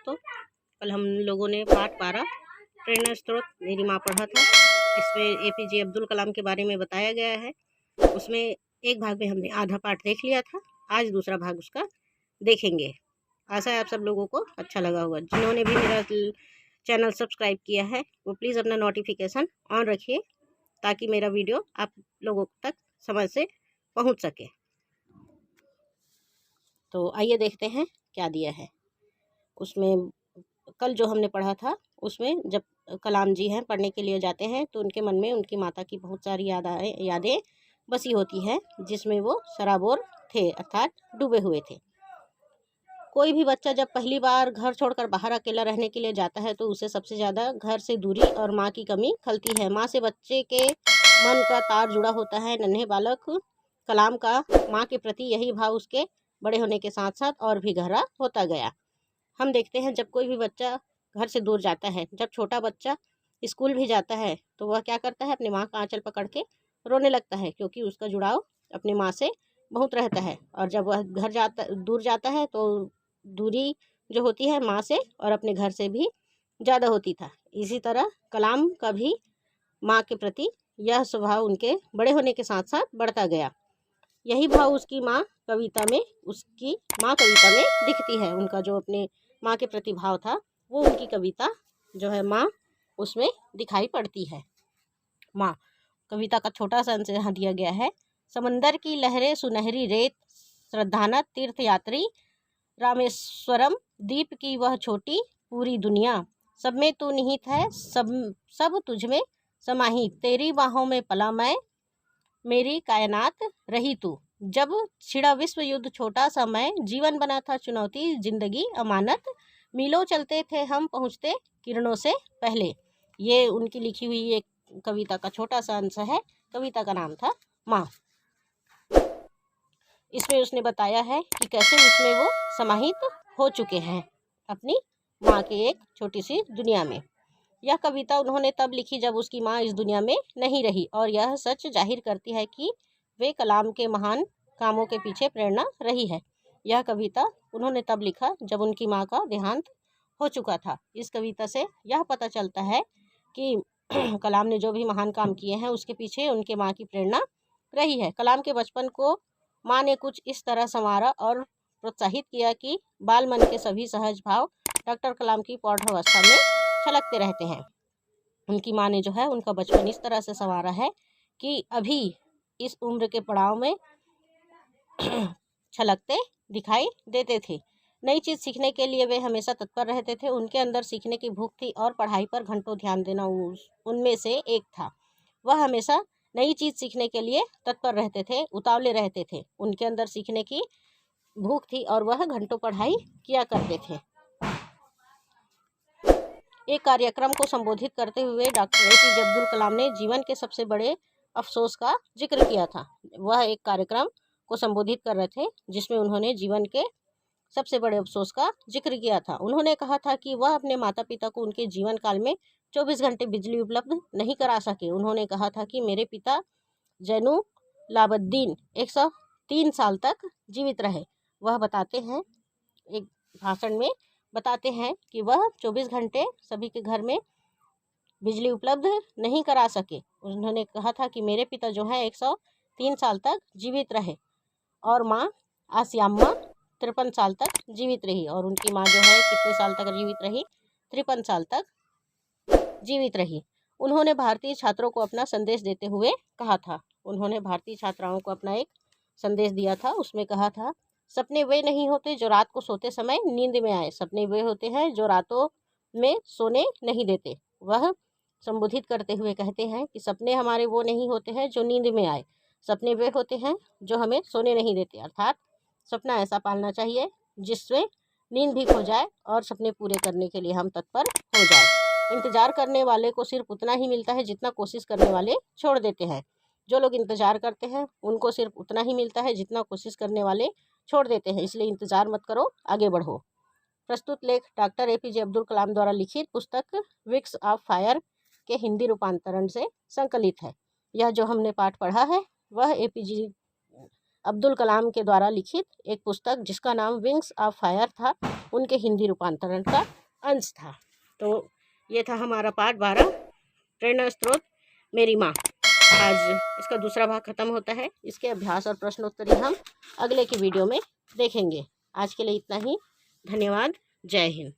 दोस्तों, कल हम लोगों ने पाठ 12 प्रेरणा स्रोत मेरी माँ पढ़ा था। इसमें एपीजे अब्दुल कलाम के बारे में बताया गया है। उसमें एक भाग में हमने आधा पाठ देख लिया था, आज दूसरा भाग उसका देखेंगे। आशा है आप सब लोगों को अच्छा लगा होगा। जिन्होंने भी मेरा चैनल सब्सक्राइब किया है वो प्लीज़ अपना नोटिफिकेशन ऑन रखिए ताकि मेरा वीडियो आप लोगों तक समय से पहुंच सके। तो आइए देखते हैं क्या दिया है उसमें। कल जो हमने पढ़ा था उसमें जब कलाम जी हैं पढ़ने के लिए जाते हैं तो उनके मन में उनकी माता की बहुत सारी यादें बसी होती हैं, जिसमें वो सराबोर थे अर्थात डूबे हुए थे। कोई भी बच्चा जब पहली बार घर छोड़कर बाहर अकेला रहने के लिए जाता है तो उसे सबसे ज़्यादा घर से दूरी और माँ की कमी खलती है। माँ से बच्चे के मन का तार जुड़ा होता है। नन्हे बालक कलाम का माँ के प्रति यही भाव उसके बड़े होने के साथ साथ और भी गहरा होता गया। हम देखते हैं जब कोई भी बच्चा घर से दूर जाता है, जब छोटा बच्चा स्कूल भी जाता है तो वह क्या करता है, अपनी माँ का आंचल पकड़ के रोने लगता है, क्योंकि उसका जुड़ाव अपनी माँ से बहुत रहता है। और जब वह दूर जाता है तो दूरी जो होती है माँ से और अपने घर से भी ज़्यादा होती था। इसी तरह कलाम का भी माँ के प्रति यह स्वभाव उनके बड़े होने के साथ साथ बढ़ता गया। यही भाव उसकी माँ कविता में दिखती है। उनका जो अपने माँ के प्रति भाव था वो उनकी कविता जो है माँ उसमें दिखाई पड़ती है। माँ कविता का छोटा सा अंश यहाँ दिया गया है। समंदर की लहरें सुनहरी रेत, श्रद्धानक तीर्थयात्री रामेश्वरम, दीप की वह छोटी पूरी दुनिया, सब में तू निहित है, सब तुझ में समाहित, तेरी बाहों में पला मैं, मेरी कायनात रही तू। जब छिड़ा विश्व युद्ध छोटा सा मैं, जीवन बना था चुनौती जिंदगी अमानत, मीलों चलते थे हम पहुँचते किरणों से पहले। ये उनकी लिखी हुई एक कविता का छोटा सा अंश है। कविता का नाम था माँ। इसमें उसने बताया है कि कैसे उसमें वो समाहित हो चुके हैं अपनी माँ के एक छोटी सी दुनिया में। यह कविता उन्होंने तब लिखी जब उसकी माँ इस दुनिया में नहीं रही, और यह सच जाहिर करती है कि वे कलाम के महान कामों के पीछे प्रेरणा रही है। यह कविता उन्होंने तब लिखा जब उनकी माँ का देहांत हो चुका था। इस कविता से यह पता चलता है कि कलाम ने जो भी महान काम किए हैं उसके पीछे उनके माँ की प्रेरणा रही है। कलाम के बचपन को माँ ने कुछ इस तरह संवारा और प्रोत्साहित किया कि बाल मन के सभी सहज भाव डॉक्टर कलाम की प्रौढ़ावस्था में छलकते रहते हैं। उनकी माँ ने जो है उनका बचपन इस तरह से संवारा है कि अभी इस उम्र के पड़ाव में छलकते दिखाई देते थे। नई चीज़ सीखने के लिए वे हमेशा तत्पर रहते थे। उनके अंदर सीखने की भूख थी और पढ़ाई पर घंटों ध्यान देना उनमें से एक था। वह हमेशा नई चीज़ सीखने के लिए तत्पर रहते थे, उतावले रहते थे। उनके अंदर सीखने की भूख थी और वह घंटों पढ़ाई किया करते थे। एक कार्यक्रम को संबोधित करते हुए डॉक्टर एपीजे अब्दुल कलाम ने जीवन के सबसे बड़े अफसोस का जिक्र किया था। वह एक कार्यक्रम को संबोधित कर रहे थे जिसमें उन्होंने जीवन के सबसे बड़े अफसोस का जिक्र किया था। उन्होंने कहा था कि वह अपने माता पिता को उनके जीवन काल में 24 घंटे बिजली उपलब्ध नहीं करा सके। उन्होंने कहा था कि मेरे पिता जैनु लाबद्दीन 103 साल तक जीवित रहे। वह बताते हैं, एक भाषण में बताते हैं कि वह 24 घंटे सभी के घर में बिजली उपलब्ध नहीं करा सके। उन्होंने कहा था कि मेरे पिता जो है 103 साल तक जीवित रहे और माँ आसियाम्मा 53 साल तक जीवित रही। और उनकी माँ जो है कितने साल तक जीवित रही? 53 साल तक जीवित रही। उन्होंने भारतीय छात्रों को अपना संदेश देते हुए कहा था, उन्होंने भारतीय छात्राओं को अपना एक संदेश दिया था। उसमें कहा था, सपने वे नहीं होते जो रात को सोते समय नींद में आए, सपने वे होते हैं जो रातों में सोने नहीं देते। वह संबोधित करते हुए कहते हैं कि सपने हमारे वो नहीं होते हैं जो नींद में आए, सपने वे होते हैं जो हमें सोने नहीं देते। अर्थात सपना ऐसा पालना चाहिए जिससे नींद भी खो जाए और सपने पूरे करने के लिए हम तत्पर हो जाए। इंतजार करने वाले को सिर्फ उतना ही मिलता है जितना कोशिश करने वाले छोड़ देते हैं। जो लोग इंतजार करते हैं उनको सिर्फ उतना ही मिलता है जितना कोशिश करने वाले छोड़ देते हैं। इसलिए इंतजार मत करो, आगे बढ़ो। प्रस्तुत लेख डॉक्टर एपीजे अब्दुल कलाम द्वारा लिखित पुस्तक विंग्स ऑफ फायर के हिंदी रूपांतरण से संकलित है। यह जो हमने पाठ पढ़ा है वह एपीजे अब्दुल कलाम के द्वारा लिखित एक पुस्तक जिसका नाम विंग्स ऑफ फायर था, उनके हिंदी रूपांतरण का अंश था। तो ये था हमारा पाठ 12 प्रेरणा स्रोत मेरी माँ। आज इसका दूसरा भाग खत्म होता है। इसके अभ्यास और प्रश्नोत्तरी हम अगले की वीडियो में देखेंगे। आज के लिए इतना ही। धन्यवाद। जय हिंद।